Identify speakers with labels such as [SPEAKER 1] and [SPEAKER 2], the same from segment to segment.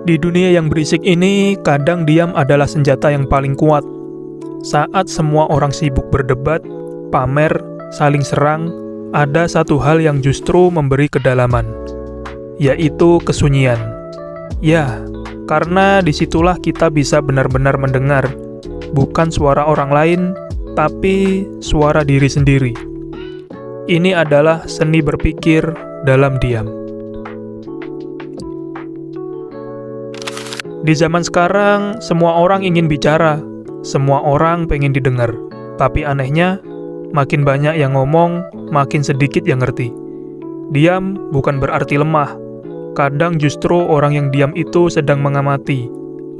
[SPEAKER 1] Di dunia yang berisik ini, kadang diam adalah senjata yang paling kuat. Saat semua orang sibuk berdebat, pamer, saling serang, ada satu hal yang justru memberi kedalaman, yaitu kesunyian. Ya, karena disitulah kita bisa benar-benar mendengar, bukan suara orang lain, tapi suara diri sendiri. Ini adalah seni berpikir dalam diam. Di zaman sekarang, semua orang ingin bicara, semua orang pengen didengar. Tapi anehnya, makin banyak yang ngomong, makin sedikit yang ngerti. Diam bukan berarti lemah. Kadang justru orang yang diam itu sedang mengamati,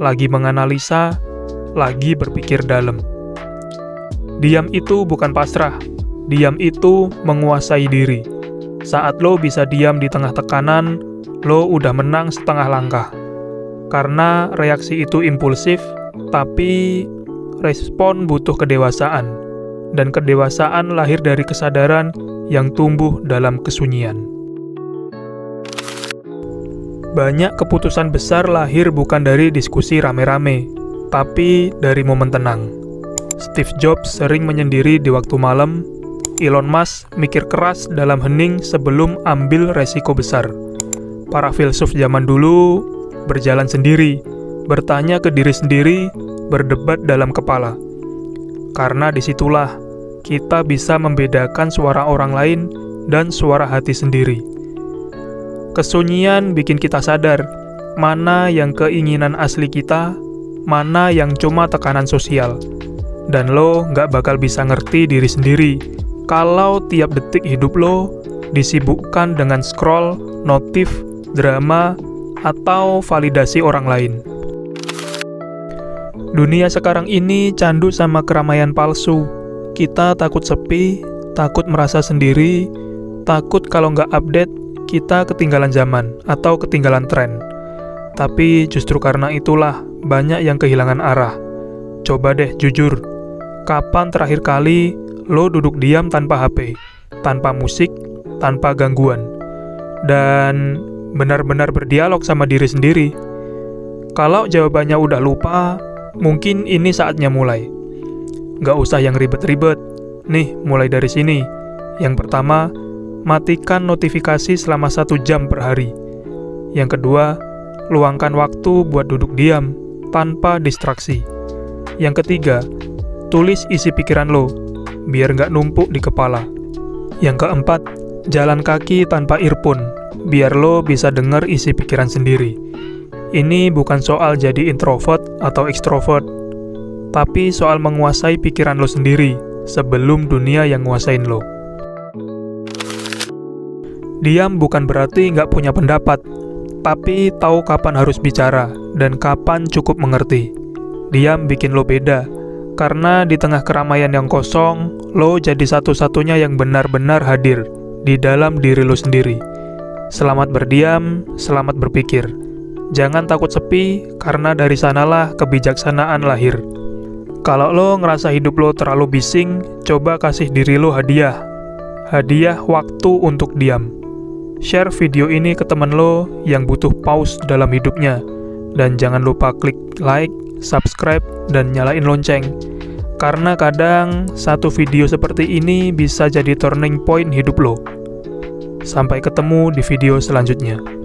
[SPEAKER 1] lagi menganalisa, lagi berpikir dalam. Diam itu bukan pasrah, diam itu menguasai diri. Saat lo bisa diam di tengah tekanan, lo udah menang setengah langkah. Karena reaksi itu impulsif, tapi respon butuh kedewasaan. Dan kedewasaan lahir dari kesadaran yang tumbuh dalam kesunyian. Banyak keputusan besar lahir bukan dari diskusi rame-rame, tapi dari momen tenang. Steve Jobs sering menyendiri di waktu malam, Elon Musk mikir keras dalam hening sebelum ambil resiko besar. Para filsuf zaman dulu berjalan sendiri, bertanya ke diri sendiri, berdebat dalam kepala. Karena disitulah kita bisa membedakan suara orang lain dan suara hati sendiri. Kesunyian bikin kita sadar, mana yang keinginan asli kita, mana yang cuma tekanan sosial. Dan lo nggak bakal bisa ngerti diri sendiri, kalau tiap detik hidup lo disibukkan dengan scroll, notif, drama, atau validasi orang lain. Dunia sekarang ini candu sama keramaian palsu. Kita takut sepi, takut merasa sendiri, takut kalau nggak update, kita ketinggalan zaman atau ketinggalan tren. Tapi justru karena itulah banyak yang kehilangan arah. Coba deh jujur, kapan terakhir kali lo duduk diam tanpa HP, tanpa musik, tanpa gangguan, dan benar-benar berdialog sama diri sendiri? Kalau jawabannya udah lupa, mungkin ini saatnya mulai. Nggak usah yang ribet-ribet. Nih, mulai dari sini. Yang pertama, matikan notifikasi selama 1 jam per hari. Yang kedua, luangkan waktu buat duduk diam, tanpa distraksi. Yang ketiga, tulis isi pikiran lo, biar nggak numpuk di kepala. Yang keempat, jalan kaki tanpa earphone, biar lo bisa dengar isi pikiran sendiri. Ini bukan soal jadi introvert atau extrovert, tapi soal menguasai pikiran lo sendiri sebelum dunia yang nguasain lo. Diam bukan berarti nggak punya pendapat, tapi tahu kapan harus bicara dan kapan cukup mengerti. Diam bikin lo beda, karena di tengah keramaian yang kosong, lo jadi satu-satunya yang benar-benar hadir di dalam diri lo sendiri. Selamat berdiam, selamat berpikir. Jangan takut sepi, karena dari sanalah kebijaksanaan lahir. Kalau lo ngerasa hidup lo terlalu bising, coba kasih diri lo hadiah. Hadiah waktu untuk diam. Share video ini ke teman lo yang butuh pause dalam hidupnya. Dan jangan lupa klik like, subscribe, dan nyalain lonceng. Karena kadang satu video seperti ini bisa jadi turning point hidup lo. Sampai ketemu di video selanjutnya.